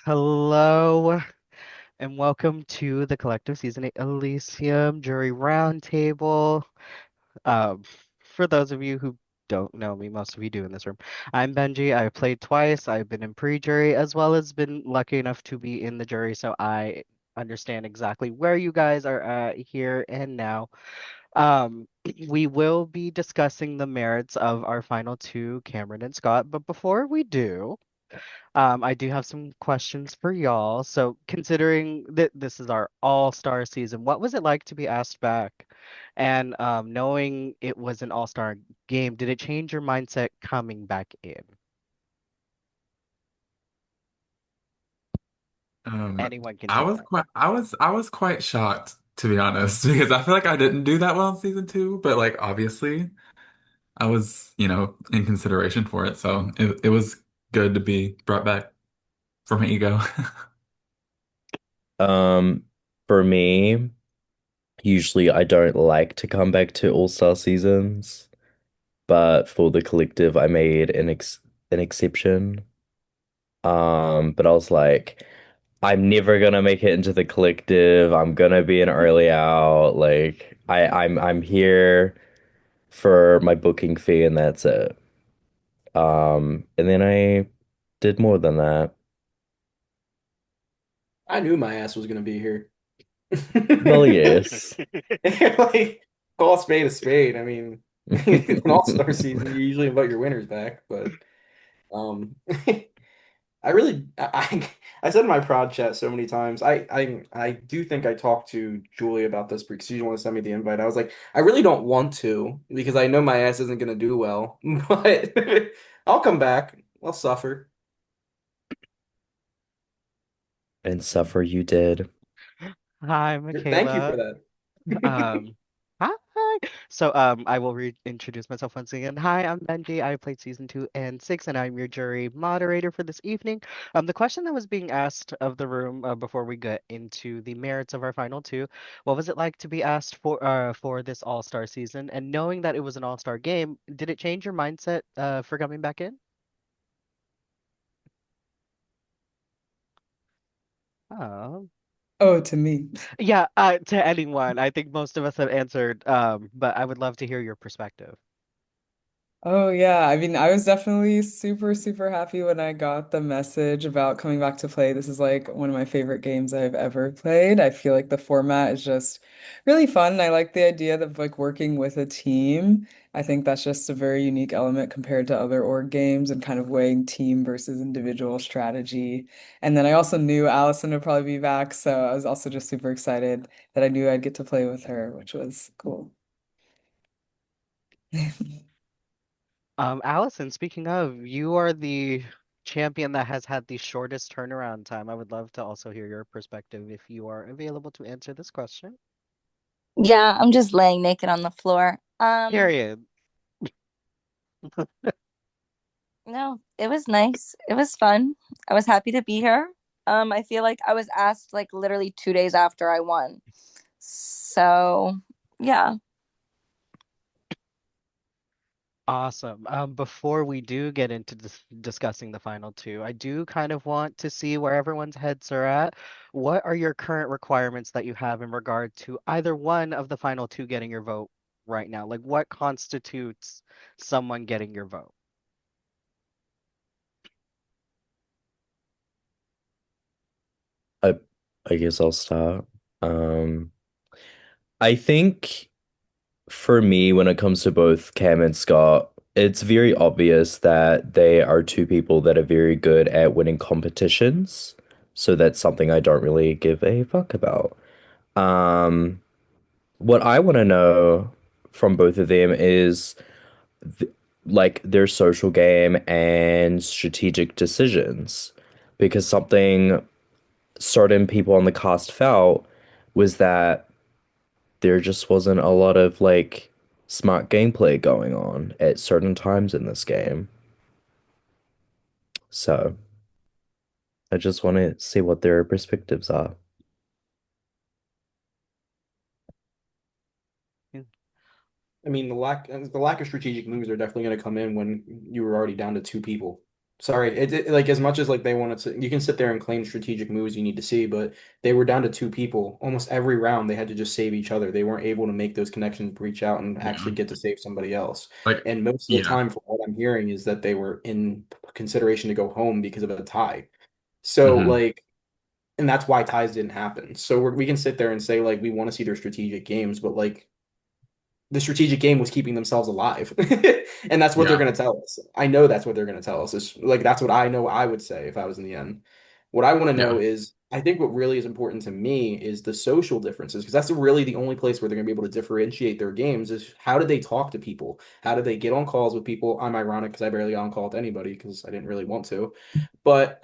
Hello and welcome to the Collective Season 8 Elysium Jury Roundtable. Um, for those of you who don't know me, most of you do in this room, I'm Benji. I've played twice. I've been in pre-jury as well as been lucky enough to be in the jury, so I understand exactly where you guys are at here and now. Um, we will be discussing the merits of our final two, Cameron and Scott, but before we do, I do have some questions for y'all. So, considering that this is our all-star season, what was it like to be asked back? And knowing it was an all-star game, did it change your mindset coming back in? Anyone can I take was that. quite shocked to be honest because I feel like I didn't do that well in season two, but like obviously I was, in consideration for it, so it was good to be brought back from my ego. Um, for me, usually I don't like to come back to All-Star seasons, but for the collective, I made an exception. But I was like, I'm never gonna make it into the collective. I'm gonna be an early out. Like I'm here for my booking fee and that's it. And then I did more than that. I knew my ass was gonna be here. Well, yes. Like, call a spade a spade. I mean, it's an all-star season. You usually invite your winners back, but um, I really, I said in my prod chat so many times. I do think I talked to Julie about this because she didn't want to send me the invite. I was like, I really don't want to because I know my ass isn't gonna do well, but I'll come back. I'll suffer. And suffer you did. Hi, Thank you for Michaela. that. Um, Hi. So, I will reintroduce myself once again. Hi, I'm Benji. I played season 2 and 6, and I'm your jury moderator for this evening. The question that was being asked of the room before we get into the merits of our final two, what was it like to be asked for this All-Star season? And knowing that it was an All-Star game, did it change your mindset for coming back in? Oh, Oh, to me. yeah. To anyone, I think most of us have answered. But I would love to hear your perspective. Oh, yeah. I mean, I was definitely super, super happy when I got the message about coming back to play. This is like one of my favorite games I've ever played. I feel like the format is just really fun. And I like the idea of like working with a team. I think that's just a very unique element compared to other org games and kind of weighing team versus individual strategy. And then I also knew Allison would probably be back. So I was also just super excited that I knew I'd get to play with her, which was cool. Allison, speaking of, you are the champion that has had the shortest turnaround time. I would love to also hear your perspective if you are available to answer this question. Yeah, I'm just laying naked on the floor. Period. No, it was nice. It was fun. I was happy to be here. I feel like I was asked like literally 2 days after I won. So, yeah. Awesome. Before we do get into discussing the final two, I do kind of want to see where everyone's heads are at. What are your current requirements that you have in regard to either one of the final two getting your vote right now? Like, what constitutes someone getting your vote? I I guess I'll start. Um, I think for me, when it comes to both Cam and Scott, it's very obvious that they are two people that are very good at winning competitions. So that's something I don't really give a fuck about. Um, what I want to know from both of them is th like their social game and strategic decisions. Because something certain people on the cast felt was that there just wasn't a lot of like smart gameplay going on at certain times in this game. So I just want to see what their perspectives are. I mean, the lack of strategic moves are definitely going to come in when you were already down to two people. Sorry, like as much as like they wanted to, you can sit there and claim strategic moves you need to see, but they were down to two people. Almost every round, they had to just save each other. They weren't able to make those connections, reach out, and Yeah. actually get to save somebody else. Like, And most of the yeah. time, from what I'm hearing, is that they were in consideration to go home because of a tie. So Hmm. like, and that's why ties didn't happen. So we can sit there and say like we want to see their strategic games, but like the strategic game was keeping themselves alive. And that's what they're Yeah. going to tell us. I know that's what they're going to tell us. It's like that's what I know I would say if I was in the end. What I want to know Yeah. is I think what really is important to me is the social differences because that's really the only place where they're going to be able to differentiate their games is how did they talk to people? How did they get on calls with people? I'm ironic because I barely got on call with anybody because I didn't really want to. But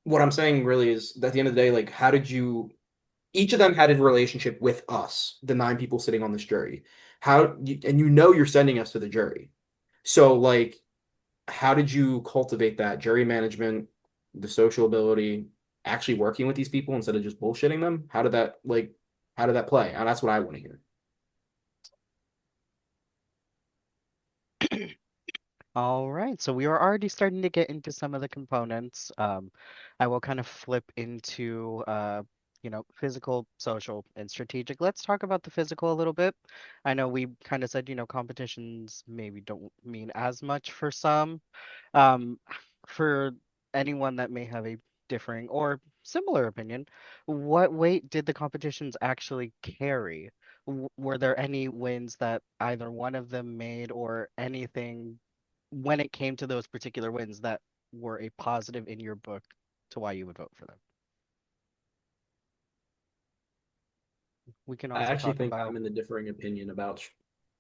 what I'm saying really is that at the end of the day, like how did you each of them had a relationship with us, the nine people sitting on this jury. And you know you're sending us to the jury. So like how did you cultivate that jury management, the social ability, actually working with these people instead of just bullshitting them? How did that play? And that's what I want to hear. All right, so we are already starting to get into some of the components. I will kind of flip into physical, social, and strategic. Let's talk about the physical a little bit. I know we kind of said, competitions maybe don't mean as much for some. Um, for anyone that may have a differing or similar opinion, what weight did the competitions actually carry? Were there any wins that either one of them made or anything when it came to those particular wins that were a positive in your book to why you would vote for them? We can I also actually talk think about. I'm in the differing opinion about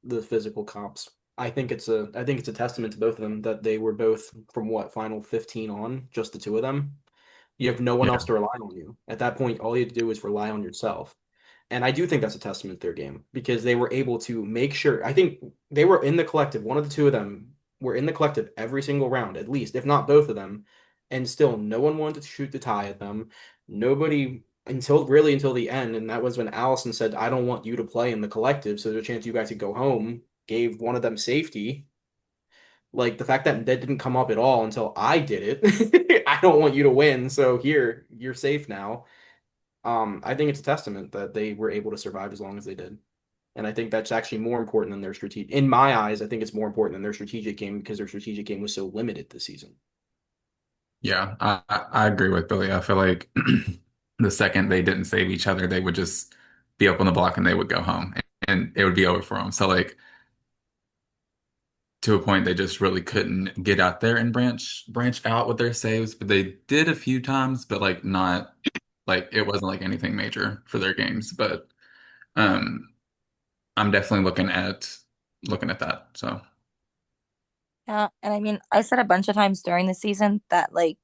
the physical comps. I think it's a testament to both of them that they were both from what final 15 on, just the two of them. You have no one Yeah. else to rely on you. At that point, all you have to do is rely on yourself. And I do think that's a testament to their game because they were able to make sure. I think they were in the collective. One of the two of them were in the collective every single round, at least, if not both of them. And still, no one wanted to shoot the tie at them. Nobody until the end. And that was when Allison said, I don't want you to play in the collective. So there's a chance you guys could go home, gave one of them safety. Like the fact that didn't come up at all until I did it. I don't want you to win. So here, you're safe now. I think it's a testament that they were able to survive as long as they did. And I think that's actually more important than their strategic. In my eyes, I think it's more important than their strategic game because their strategic game was so limited this season. Yeah. I agree with Billy. I feel like the second they didn't save each other, they would just be up on the block and they would go home and it would be over for them. So like to a point they just really couldn't get out there and branch out with their saves, but they did a few times, but like not like it wasn't like anything major for their games. But um I'm definitely looking at that. So Yeah, and I mean, I said a bunch of times during the season that like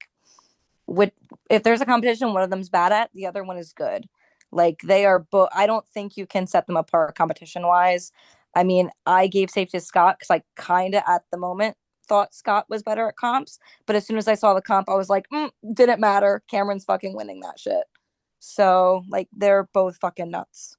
would if there's a competition one of them's bad at, the other one is good. Like they are both. I don't think you can set them apart competition wise. I mean, I gave safety to Scott because I kind of at the moment thought Scott was better at comps, but as soon as I saw the comp, I was like, didn't matter. Cameron's fucking winning that shit. So like they're both fucking nuts.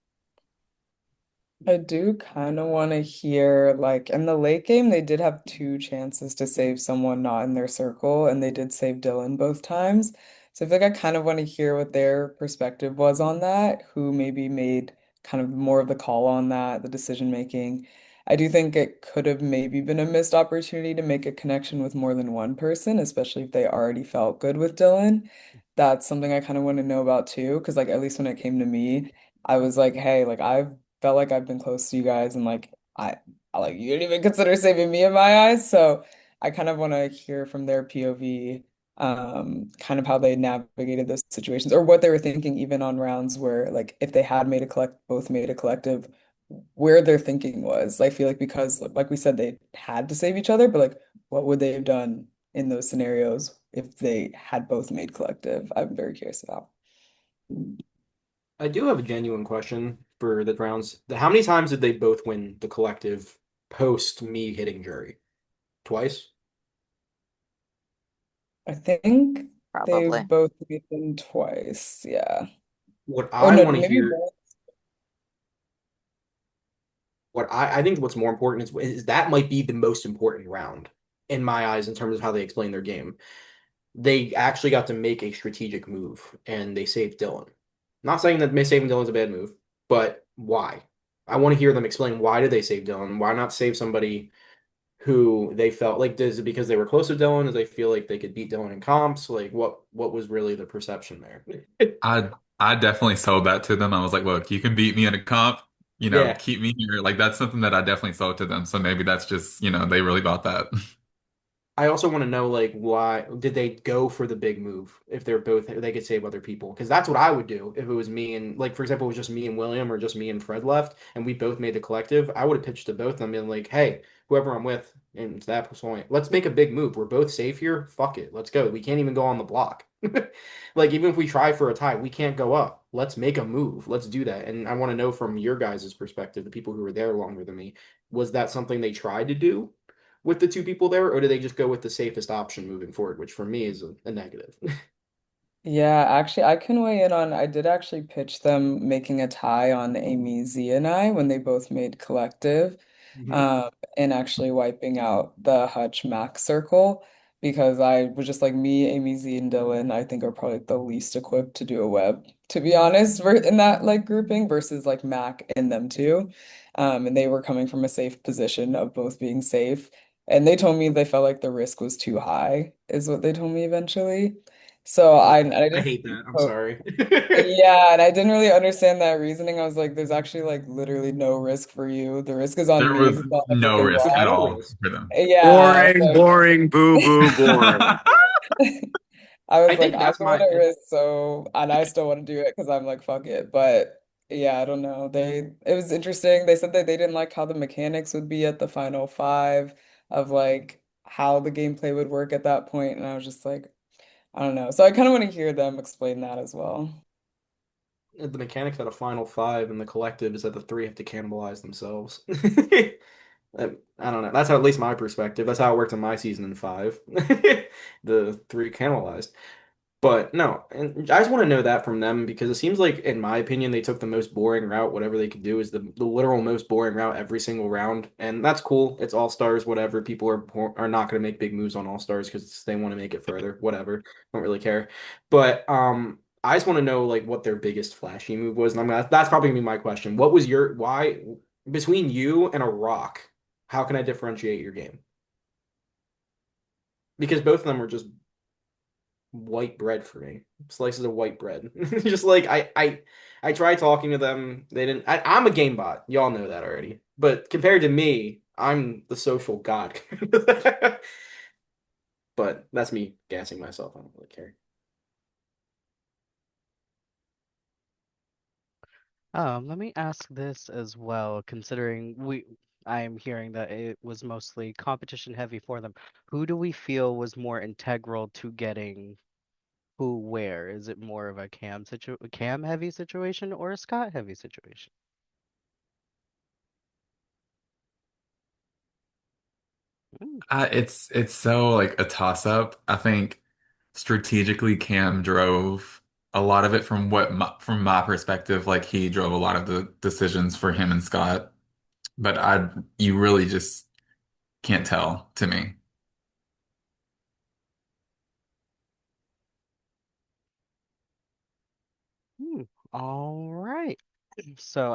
I do kind of want to hear, like, in the late game, they did have two chances to save someone not in their circle, and they did save Dylan both times. So I feel like I kind of want to hear what their perspective was on that, who maybe made kind of more of the call on that, the decision making. I do think it could have maybe been a missed opportunity to make a connection with more than one person, especially if they already felt good with Dylan. That's something I kind of want to know about too, because like at least when it came to me, I was like, hey, like I've felt like I've been close to you guys and like I like you didn't even consider saving me in my eyes. So I kind of want to hear from their POV, kind of how they navigated those situations or what they were thinking even on rounds where like if they had made a both made a collective, where their thinking was. I feel like because like we said, they had to save each other, but like what would they have done in those scenarios if they had both made collective? I'm very curious about. I do have a genuine question for the rounds. How many times did they both win the collective post me hitting jury? Twice? I think they've Probably. both beaten twice. Yeah. What Or I no, want to maybe hear, both. I think what's more important is that might be the most important round. in my eyes in terms of how they explain their game. They actually got to make a strategic move and they saved Dylan. Not saying that saving Dylan's a bad move, but why? I want to hear them explain why did they save Dylan? Why not save somebody who they felt like, is it because they were close to Dylan? Does they feel like they could beat Dylan in comps? Like what was really the perception there? I I definitely sold that to them. I was like, look, you can beat me in a comp, Yeah. keep me here. Like that's something that I definitely sold to them. So maybe that's just, they really bought that. I also want to know like why did they go for the big move if they're both if they could save other people? Because that's what I would do if it was me and like for example it was just me and William or just me and Fred left and we both made the collective. I would have pitched to both of them and like, hey, whoever I'm with, and to that point, let's make a big move. We're both safe here. Fuck it, let's go. We can't even go on the block. Like even if we try for a tie, we can't go up. Let's make a move. Let's do that. And I want to know from your guys' perspective, the people who were there longer than me, was that something they tried to do with the two people there, or do they just go with the safest option moving forward, which for me is a negative? Yeah, actually, I can weigh in on. I did actually pitch them making a tie on Amy Z and I when they both made collective, Mhm. um, and actually wiping out the Hutch Max circle because I was just like me, Amy Z, and Dylan. I think are probably the least equipped to do a web, to be honest, in that like grouping versus like Mac and them too. And they were coming from a safe position of both being safe, and they told me they felt like the risk was too high, is what they told me eventually. So I hate I that. I didn't, hate that. I'm oh, sorry. yeah, and I didn't really understand that reasoning. I was like, there's actually like literally no risk for you. The risk is on There me was who got like a no good risk There's at block. no all risk. for them. Yeah, I Boring, was boring, boo, boo, boring. like, I I was like, think I that's don't want my. to risk, so and I still want to do it because I'm like, fuck it. But yeah, I don't know. It was interesting. They said that they didn't like how the mechanics would be at the final five of like how the gameplay would work at that point, and I was just like, I don't know. So I kind of want to hear them explain that as well. The mechanics at a final five and the collective is that the three have to cannibalize themselves. I don't know. That's how, at least my perspective. That's how it worked in my season in five. The three cannibalized. But no, and I just want to know that from them because it seems like, in my opinion, they took the most boring route. Whatever they could do is the literal most boring route every single round, and that's cool. It's all stars, whatever. People are not going to make big moves on all stars because they want to make it further. Whatever, don't really care. But I just want to know like what their biggest flashy move was, and that's probably gonna be my question. What was your why between you and a rock? How can I differentiate your game? Because both of them were just white bread for me. Slices of white bread. Just like I tried talking to them. They didn't. I'm a game bot. Y'all know that already. But compared to me, I'm the social god. But that's me gassing myself. I don't really care. Let me ask this as well, considering I am hearing that it was mostly competition heavy for them. Who do we feel was more integral to getting who where? Is it more of a Cam heavy situation or a Scott heavy situation? Mm, It's so like a toss up. I think strategically Cam drove a lot of it from my perspective. Like he drove a lot of the decisions for him and Scott, but I you really just can't tell to me. mm. All right. So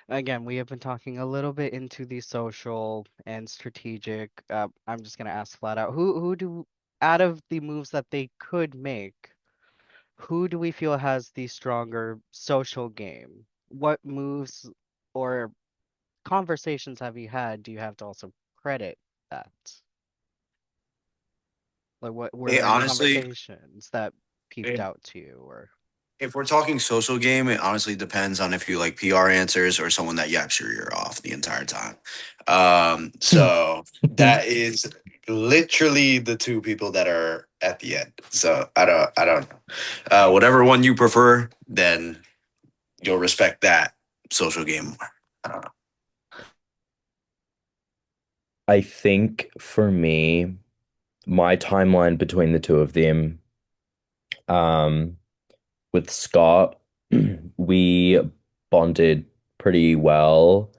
again, we have been talking a little bit into the social and strategic. I'm just gonna ask flat out, who do out of the moves that they could make, who do we feel has the stronger social game? What moves or conversations have you had? Do you have to also credit that? Like, what were It there any honestly, conversations that peeped it, out to you, or if we're talking social game, it honestly depends on if you like PR answers or someone that yaps your ear off the entire time. So that is literally the two people that are at the end. So I don't know. Whatever one you prefer, then you'll respect that social game more. I don't know. I think for me, my timeline between the two of them, um, with Scott, we bonded pretty well.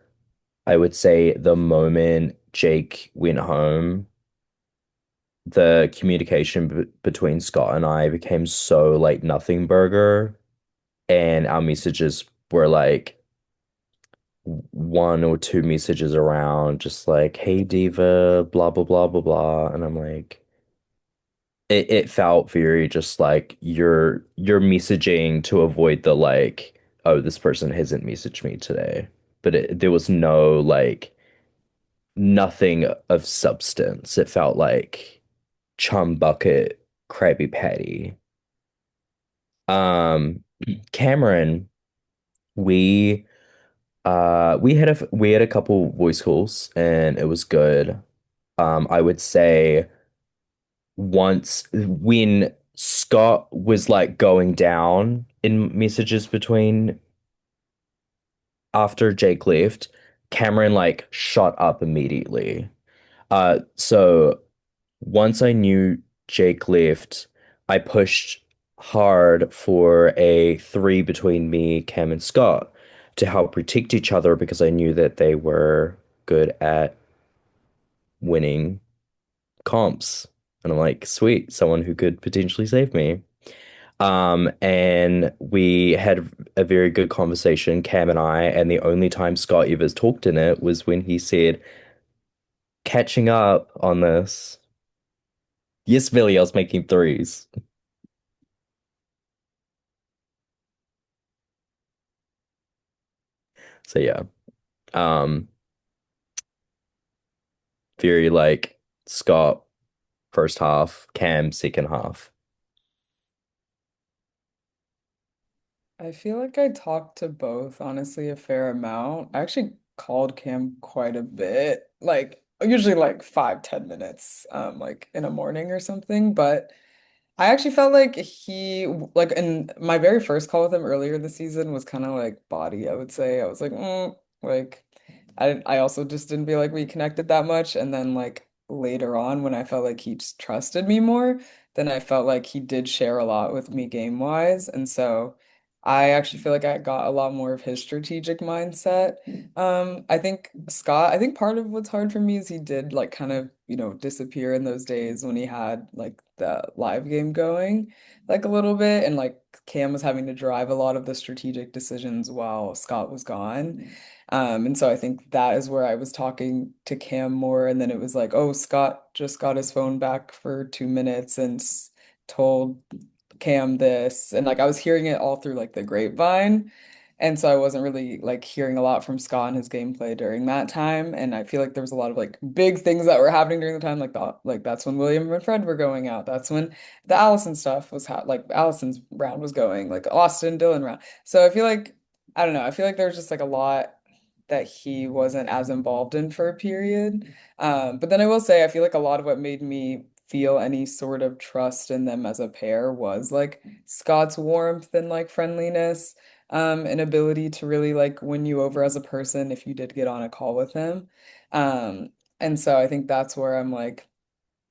I would say the moment Jake went home. the communication b between Scott and I became so like nothing burger, and our messages were like one or two messages around, just like, "Hey Diva, blah blah blah blah blah," and I'm like, it felt very just like you're messaging to avoid the like, oh, this person hasn't messaged me today, but there was no like nothing of substance. It felt like chum bucket, Krabby Patty. Um, Cameron, we we had a couple voice calls and it was good. I would say once when Scott was like going down in messages between after Jake left, Cameron like shot up immediately. So once I knew Jake left, I pushed hard for a three between me, Cam, and Scott to help protect each other because I knew that they were good at winning comps. And I'm like, sweet, someone who could potentially save me. And we had a very good conversation, Cam and I, and the only time Scott ever talked in it was when he said, catching up on this. Yes, Billy, I was making threes. So yeah. Um, very like Scott first half, Cam second half. I feel like I talked to both, honestly, a fair amount. I actually called Cam quite a bit, like usually like 5, 10 minutes, like in a morning or something. But I actually felt like like in my very first call with him earlier this season was kind of like body, I would say. I was like, like I also just didn't feel like we connected that much. And then like later on when I felt like he just trusted me more, then I felt like he did share a lot with me game wise. And so I actually feel like I got a lot more of his strategic mindset. I think part of what's hard for me is he did like kind of, disappear in those days when he had like the live game going like a little bit and like Cam was having to drive a lot of the strategic decisions while Scott was gone. And so I think that is where I was talking to Cam more, and then it was like, oh, Scott just got his phone back for 2 minutes and told Cam this, and like I was hearing it all through like the grapevine. And so I wasn't really like hearing a lot from Scott and his gameplay during that time. And I feel like there was a lot of like big things that were happening during the time, like that's when William and Fred were going out. That's when the Allison stuff was like Allison's round was going, like Austin Dylan round. So I feel like I don't know, I feel like there's just like a lot that he wasn't as involved in for a period. But then I will say I feel like a lot of what made me feel any sort of trust in them as a pair was like Scott's warmth and like friendliness, and ability to really like win you over as a person if you did get on a call with him. Um, and so I think that's where I'm like,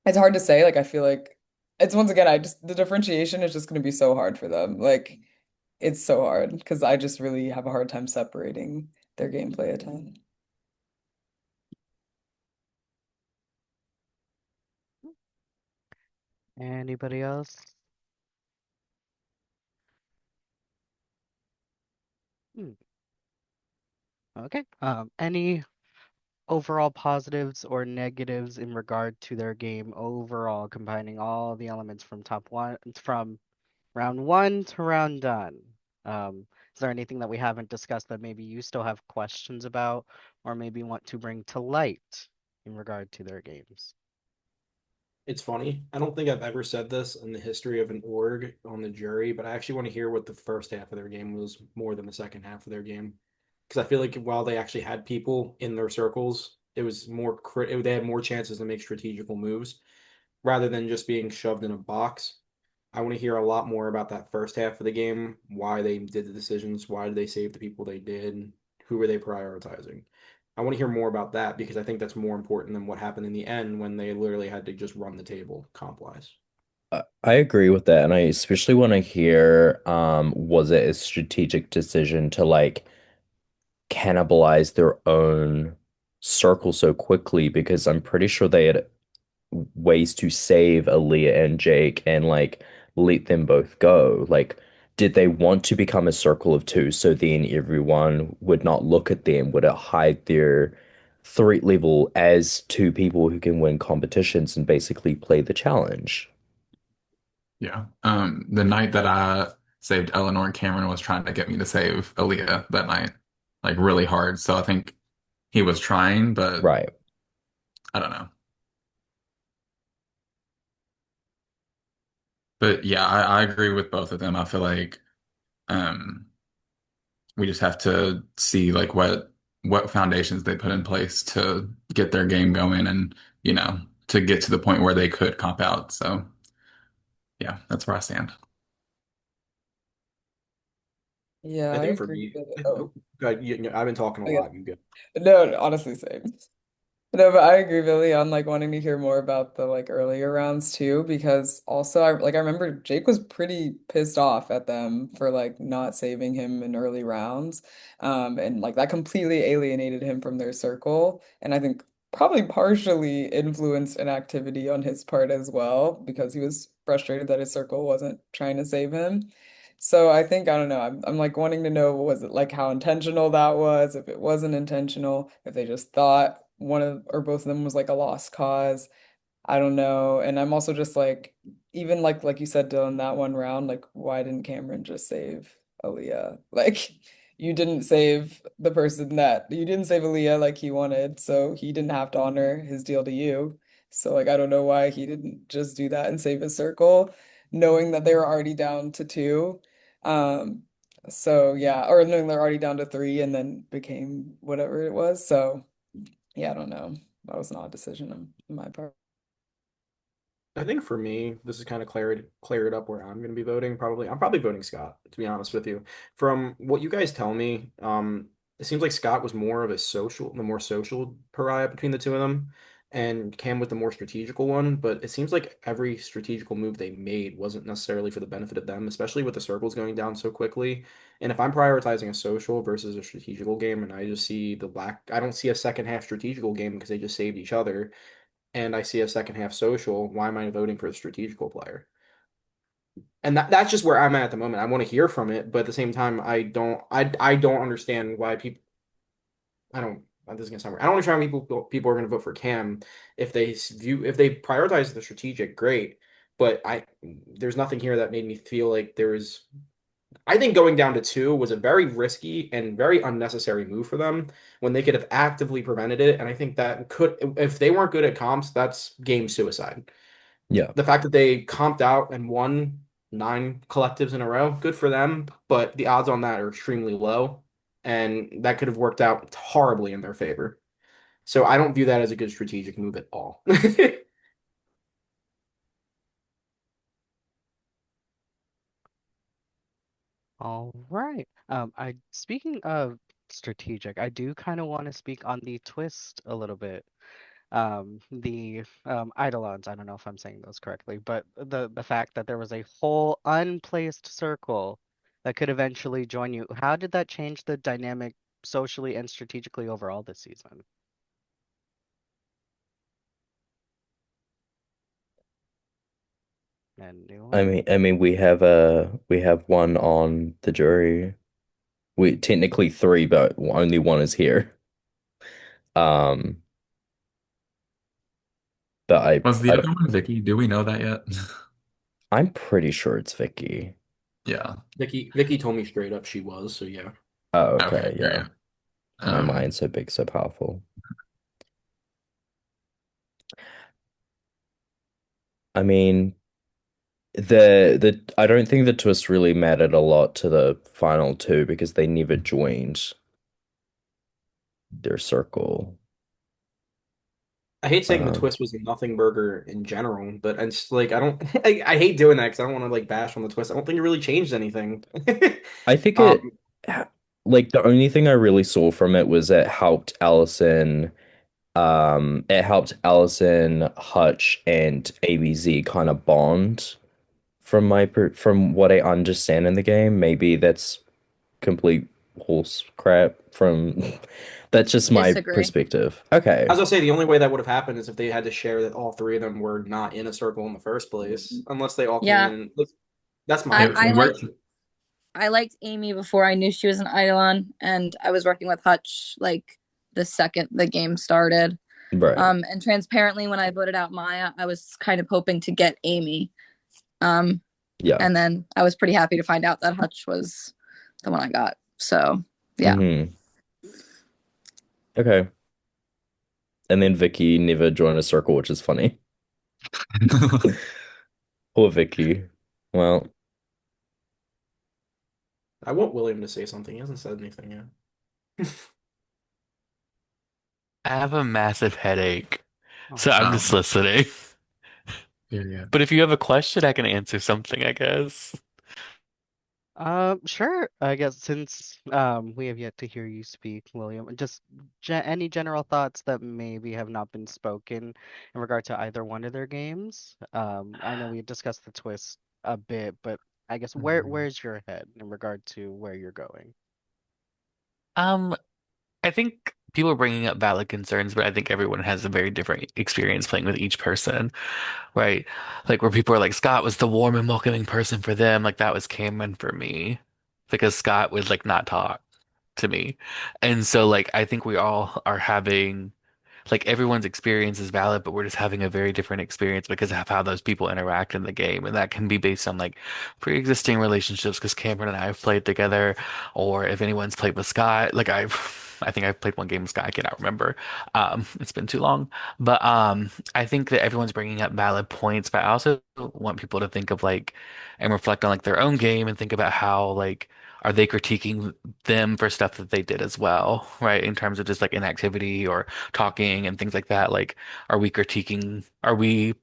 it's hard to say. Like I feel like it's once again, I just the differentiation is just going to be so hard for them. Like it's so hard because I just really have a hard time separating their gameplay at times. Anybody else? Hmm. Okay. Any overall positives or negatives in regard to their game overall, combining all the elements from from round one to round done? Is there anything that we haven't discussed that maybe you still have questions about, or maybe want to bring to light in regard to their games? It's funny. I don't think I've ever said this in the history of an org on the jury, but I actually want to hear what the first half of their game was more than the second half of their game. Because I feel like while they actually had people in their circles, it was they had more chances to make strategical moves rather than just being shoved in a box. I want to hear a lot more about that first half of the game, why they did the decisions, why did they save the people they did, who were they prioritizing. I want to hear more about that because I think that's more important than what happened in the end when they literally had to just run the table comp-wise. I agree with that, and I especially want to hear, was it a strategic decision to like cannibalize their own circle so quickly? Because I'm pretty sure they had ways to save Aaliyah and Jake and like let them both go. Like, did they want to become a circle of two so then everyone would not look at them? Would it hide their threat level as two people who can win competitions and basically play the challenge? Yeah. The night that I saved Eleanor, Cameron was trying to get me to save Aaliyah that night, like really hard. So I think he was trying, but Right. I don't know. But yeah, I agree with both of them. I feel like um we just have to see like what foundations they put in place to get their game going and, to get to the point where they could comp out. So yeah, that's where I stand. Yeah, I I think for agree me, that. Oh, God, I've been talking a I guess. lot. You go. No, honestly, same. No, but I agree, Billy, on like wanting to hear more about the like earlier rounds too, because also I remember Jake was pretty pissed off at them for like not saving him in early rounds. And like that completely alienated him from their circle. And I think probably partially influenced an activity on his part as well, because he was frustrated that his circle wasn't trying to save him. So I think I don't know. I'm like wanting to know was it like how intentional that was, if it wasn't intentional, if they just thought one of or both of them was like a lost cause. I don't know. And I'm also just like, even like you said, Dylan, that one round, like why didn't Cameron just save Aaliyah? Like you didn't save the person that you didn't save Aaliyah like he wanted, so he didn't have to honor his deal to you. So like I don't know why he didn't just do that and save his circle, knowing that they were already down to two. Um, so yeah, or knowing they're already down to three and then became whatever it was. So yeah, I don't know. That was an odd decision on my part. I think for me, this is kind of cleared up where I'm going to be voting. Probably, I'm probably voting Scott, to be honest with you. From what you guys tell me, it seems like Scott was more of the more social pariah between the two of them, and Cam was the more strategical one. But it seems like every strategical move they made wasn't necessarily for the benefit of them, especially with the circles going down so quickly. And if I'm prioritizing a social versus a strategical game, and I just see I don't see a second half strategical game because they just saved each other and I see a second half social, why am I voting for a strategical player? And that's just where I'm at the moment. I want to hear from it, but at the same time, I don't understand why people I don't this is gonna sound weird. I don't understand why people are gonna vote for Cam if they prioritize the strategic, great. But there's nothing here that made me feel like there was I think going down to two was a very risky and very unnecessary move for them when they could have actively prevented it. And I think that could, if they weren't good at comps, that's game suicide. Yeah. The fact that they comped out and won nine collectives in a row, good for them, but the odds on that are extremely low, and that could have worked out horribly in their favor. So I don't view that as a good strategic move at all. All right. I speaking of strategic, I do kind of want to speak on the twist a little bit. The Eidolons, I don't know if I'm saying those correctly, but the fact that there was a whole unplaced circle that could eventually join you. How did that change the dynamic socially and strategically overall this season? Anyone? We have one on the jury. We technically three, but only one is here. Um, but Was the I other one Vicky? Do we know that yet? I'm pretty sure it's Vicky. Yeah. Vicky told me straight up she was, so yeah. Oh, Okay, okay, yeah. great. My Um, mind's so big, so powerful. I mean, the I don't think the twist really mattered a lot to the final two because they never joined their circle. I hate saying the Um, twist was a nothing burger in general, but it's like I don't I hate doing that because I don't want to like bash on the twist. I don't think it really changed anything. I think Um, like the only thing I really saw from it was it helped Allison, Hutch, and ABZ kind of bond from what I understand in the game. Maybe that's complete horse crap from That's just my Disagree. perspective. Okay. As I say, the only way that would have happened is if they had to share that all three of them were not in a circle in the first place, unless they all came Yeah, in. That's my I It I opinion. liked worked. I liked Amy before I knew she was an Eidolon, and I was working with Hutch like the second the game started. Right. And transparently, when I voted out Maya, I was kind of hoping to get Amy. Um, Yeah. and then I was pretty happy to find out that Hutch was the one I got. So yeah. Hmm. Okay. And then Vicky never joined a circle, which is funny. Poor Vicky. Well, I want William to say something. He hasn't said anything yet. I have a massive headache, Oh so I'm no. just Oh, listening. yeah. But if you have a question, I can answer something, I guess. Sure. I guess since we have yet to hear you speak, William, just any general thoughts that maybe have not been spoken in regard to either one of their games. I know we had discussed the twist a bit, but I guess Mhm. where's your head in regard to where you're going? Um, I think people are bringing up valid concerns, but I think everyone has a very different experience playing with each person, right? Like where people are like, Scott was the warm and welcoming person for them, like that was Cameron for me, because Scott would like not talk to me. And so like I think we all are having like everyone's experience is valid, but we're just having a very different experience because of how those people interact in the game. And that can be based on like pre-existing relationships because Cameron and I have played together, or if anyone's played with Scott, like I think I've played one game with Scott, I cannot remember. It's been too long. But I think that everyone's bringing up valid points, but I also want people to think of like and reflect on like their own game and think about how like are they critiquing them for stuff that they did as well, right? In terms of just like inactivity or talking and things like that. Like, are we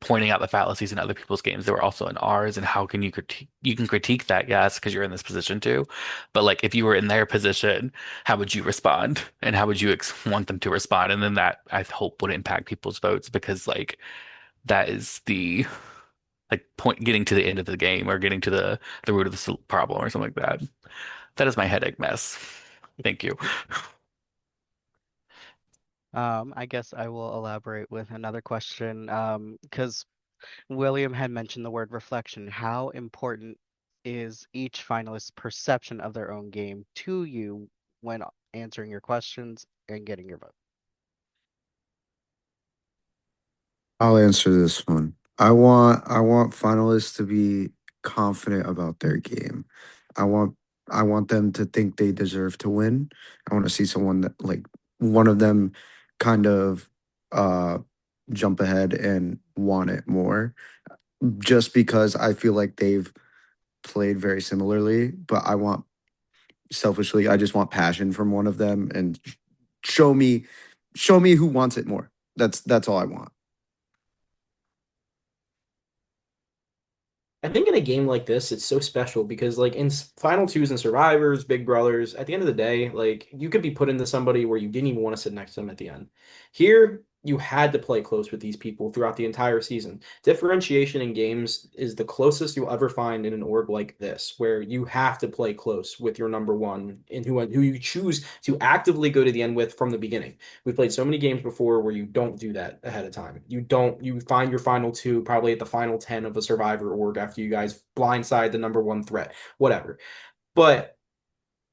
pointing out the fallacies in other people's games that were also in ours? And how can you critique? You can critique that, yes, because you're in this position too. But like, if you were in their position, how would you respond? And how would you ex want them to respond? And then that I hope would impact people's votes because like that is the like point getting to the end of the game or getting to the root of the problem or something like that. That is my headache mess. Thank you. I guess I will elaborate with another question. Because William had mentioned the word reflection. How important is each finalist's perception of their own game to you when answering your questions and getting your vote? I'll answer this one. I want finalists to be confident about their game. I want I want them to think they deserve to win. I want to see someone that like one of them kind of uh jump ahead and want it more just because I feel like they've played very similarly, but I want selfishly I just want passion from one of them and show me show me who wants it more. That's all I want. I think in a game like this, it's so special because, like, in Final Twos and Survivors, Big Brothers, at the end of the day, like, you could be put into somebody where you didn't even want to sit next to them at the end. Here, you had to play close with these people throughout the entire season. Differentiation in games is the closest you'll ever find in an org like this, where you have to play close with your number one and who you choose to actively go to the end with from the beginning. We've played so many games before where you don't do that ahead of time. You find your final two probably at the final 10 of a survivor org after you guys blindside the number one threat, whatever. But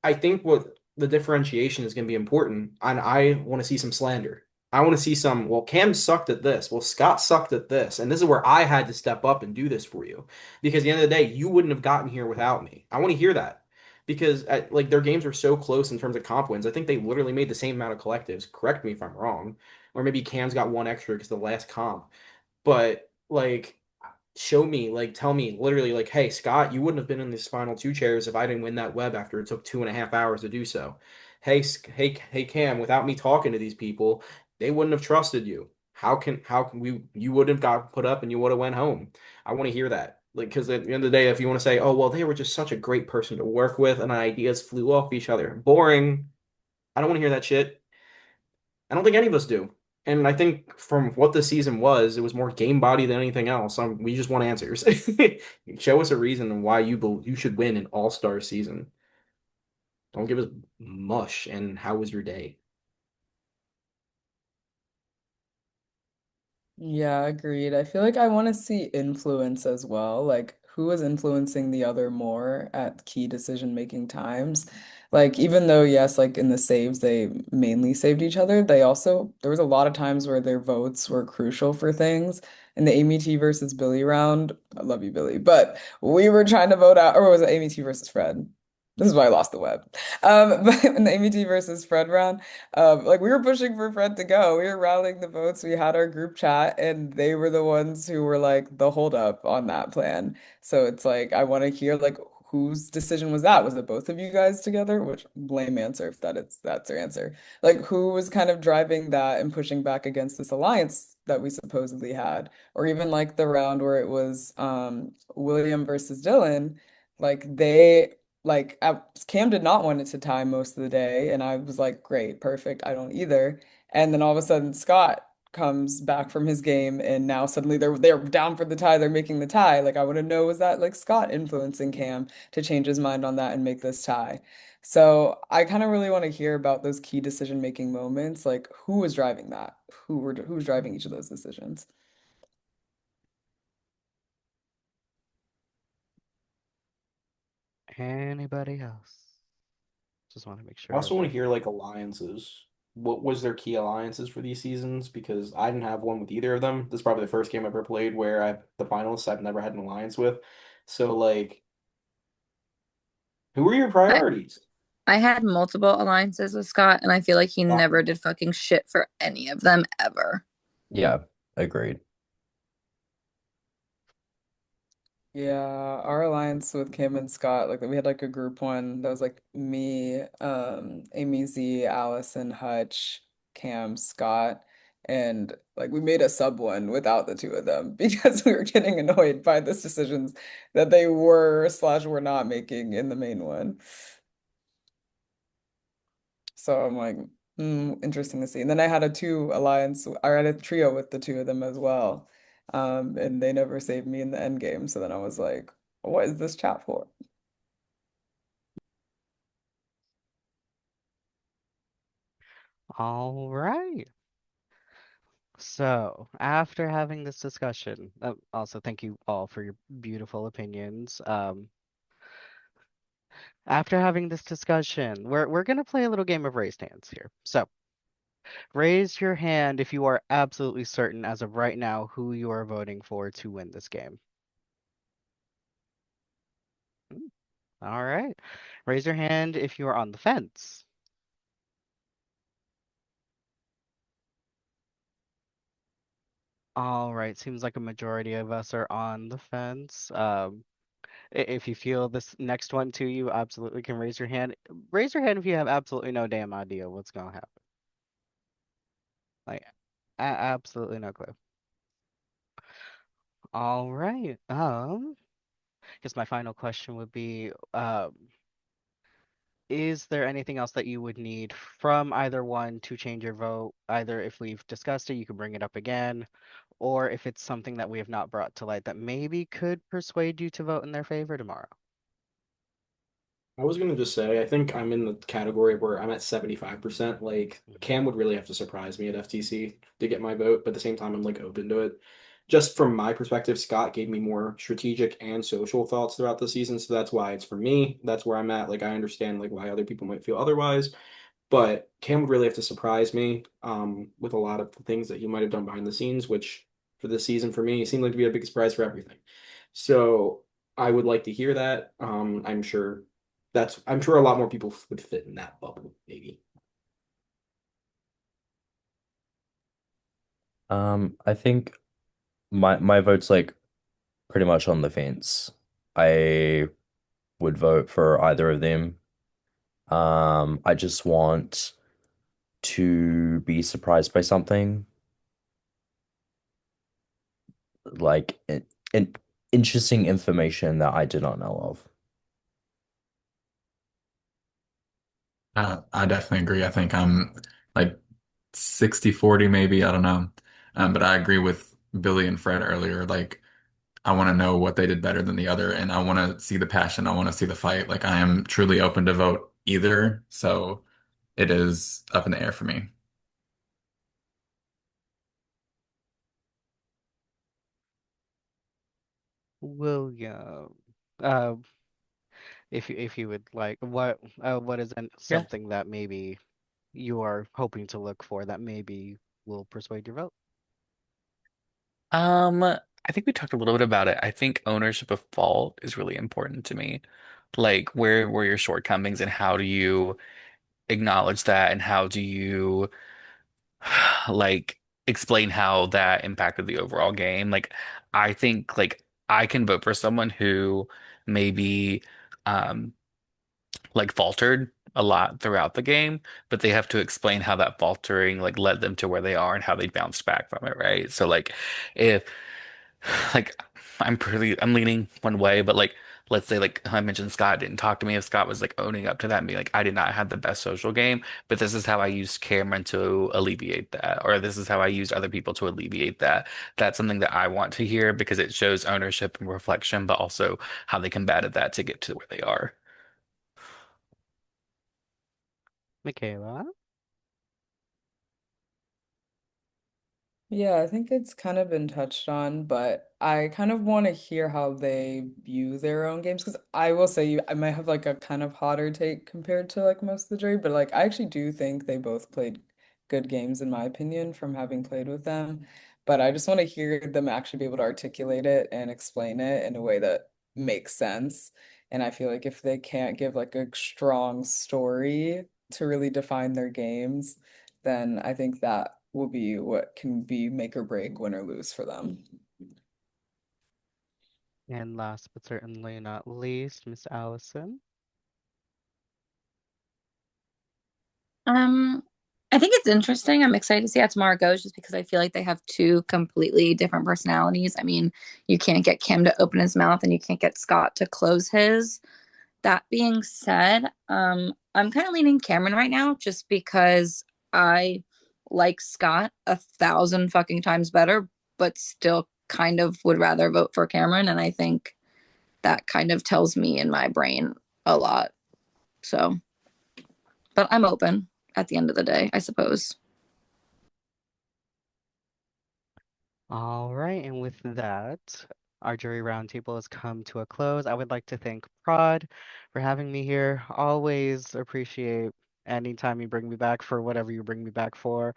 I think what the differentiation is going to be important, and I want to see some slander. I want to see some, well, Cam sucked at this. Well, Scott sucked at this. And this is where I had to step up and do this for you. Because at the end of the day, you wouldn't have gotten here without me. I want to hear that. Because like their games are so close in terms of comp wins. I think they literally made the same amount of collectives. Correct me if I'm wrong. Or maybe Cam's got one extra because the last comp. But like show me, like tell me literally like, hey, Scott, you wouldn't have been in these final two chairs if I didn't win that web after it took 2.5 hours to do so. Hey, Cam, without me talking to these people, they wouldn't have trusted you. How can we you would have got put up and you would have went home. I want to hear that. Like, because at the end of the day, if you want to say, oh, well, they were just such a great person to work with and ideas flew off each other. Boring. I don't want to hear that shit. I don't think any of us do. And I think from what the season was, it was more game body than anything else. We just want answers. Show us a reason why you should win an All-Star season. Don't give us mush. And how was your day? Yeah, agreed. I feel like I want to see influence as well. Like, who is influencing the other more at key decision-making times? Like, even though, yes, like in the saves, they mainly saved each other, they also, there was a lot of times where their votes were crucial for things. In the Amy T versus Billy round, I love you, Billy, but we were trying to vote out, or was it Amy T versus Fred? This is why I lost the web. But in the Amy T versus Fred round, like we were pushing for Fred to go. We were rallying the votes. We had our group chat, and they were the ones who were like the hold up on that plan. So it's like I want to hear like whose decision was that? Was it both of you guys together? Which lame answer if that's their answer. Like who was kind of driving that and pushing back against this alliance that we supposedly had? Or even like the round where it was William versus Dylan, like they Cam did not want it to tie most of the day, and I was like, great, perfect. I don't either. And then all of a sudden, Scott comes back from his game, and now suddenly they're down for the tie. They're making the tie. Like I want to know, was that like Scott influencing Cam to change his mind on that and make this tie? So I kind of really want to hear about those key decision-making moments. Like who was driving that? Who was driving each of those decisions? Anybody else? Just want to make I sure. also want to hear like alliances. What was their key alliances for these seasons? Because I didn't have one with either of them. This is probably the first game I've ever played where I've the finalists I've never had an alliance with. So like, who were your I, priorities? I had multiple alliances with Scott, and I feel like he Oh, never did fucking shit for any of them ever. Yeah, agreed. Yeah, our alliance with Kim and Scott, like we had like a group one that was like me, Amy Z, Allison, Hutch, Cam, Scott, and like we made a sub one without the two of them because we were getting annoyed by the decisions that they were/were not making in the main one. So I'm like, interesting to see. And then I had a two alliance, I had a trio with the two of them as well. And they never saved me in the end game. So then I was like, what is this chat for? All right. So, after having this discussion, also thank you all for your beautiful opinions. After having this discussion, we're gonna play a little game of raised hands here. So, raise your hand if you are absolutely certain as of right now who you are voting for to win this game. Hmm, all right. Raise your hand if you are on the fence. All right. Seems like a majority of us are on the fence. If you feel this next one to you, absolutely can raise your hand. Raise your hand if you have absolutely no damn idea what's gonna happen. Like, absolutely no clue. All right. Guess my final question would be, is there anything else that you would need from either one to change your vote? Either if we've discussed it, you can bring it up again, or if it's something that we have not brought to light that maybe could persuade you to vote in their favor tomorrow. I was gonna just say, I think I'm in the category where I'm at 75%. Like Mhm. Cam would really have to surprise me at FTC to get my vote, but at the same time, I'm like open to it. Just from my perspective, Scott gave me more strategic and social thoughts throughout the season, so that's why it's for me. That's where I'm at. Like I understand like why other people might feel otherwise, but Cam would really have to surprise me with a lot of the things that he might have done behind the scenes, which for this season for me seemed like to be a big surprise for everything. So I would like to hear that. I'm sure a lot more people would fit in that bubble, maybe. I think my vote's like pretty much on the fence. I would vote for either of them. I just want to be surprised by something like an interesting information that I did not know of. I definitely agree. I think I'm like 60-40 maybe. I don't know. But I agree with Billy and Fred earlier. Like, I want to know what they did better than the other, and I want to see the passion. I want to see the fight. Like, I am truly open to vote either. So it is up in the air for me. William, uh, if you would like, what is Yeah. something that maybe you are hoping to look for that maybe will persuade your vote? I think we talked a little bit about it. I think ownership of fault is really important to me. Like, where were your shortcomings and how do you acknowledge that and how do you like explain how that impacted the overall game? Like, I think like I can vote for someone who maybe um like faltered a lot throughout the game, but they have to explain how that faltering like led them to where they are and how they bounced back from it, right? So like if like I'm leaning one way, but like let's say like I mentioned Scott didn't talk to me. If Scott was like owning up to that and being like, I did not have the best social game, but this is how I used Cameron to alleviate that, or this is how I used other people to alleviate that. That's something that I want to hear because it shows ownership and reflection, but also how they combated that to get to where they are. Michaela? Yeah, I think it's kind of been touched on, but I kind of want to hear how they view their own games because I will say I might have like a kind of hotter take compared to like most of the jury, but like I actually do think they both played good games in my opinion from having played with them. But I just want to hear them actually be able to articulate it and explain it in a way that makes sense. And I feel like if they can't give like a strong story to really define their games, then I think that will be what can be make or break, win or lose for them. And last but certainly not least, Miss Allison. Um, I think it's interesting. I'm excited to see how tomorrow goes just because I feel like they have two completely different personalities. I mean, you can't get Kim to open his mouth and you can't get Scott to close his. That being said, I'm kind of leaning Cameron right now just because I like Scott 1,000 fucking times better, but still kind of would rather vote for Cameron. And I think that kind of tells me in my brain a lot. So, but I'm open at the end of the day, I suppose. All right, and with that, our jury roundtable has come to a close. I would like to thank Prod for having me here. Always appreciate anytime you bring me back for whatever you bring me back for.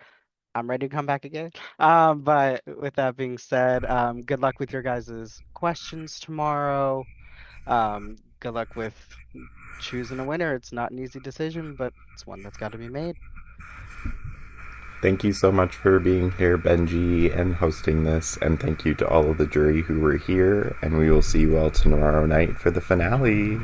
I'm ready to come back again. But with that being said, good luck with your guys' questions tomorrow. Good luck with choosing a winner. It's not an easy decision, but it's one that's got to be made. Thank you so much for being here, Benji, and hosting this. And thank you to all of the jury who were here. And we will see you all tomorrow night for the finale.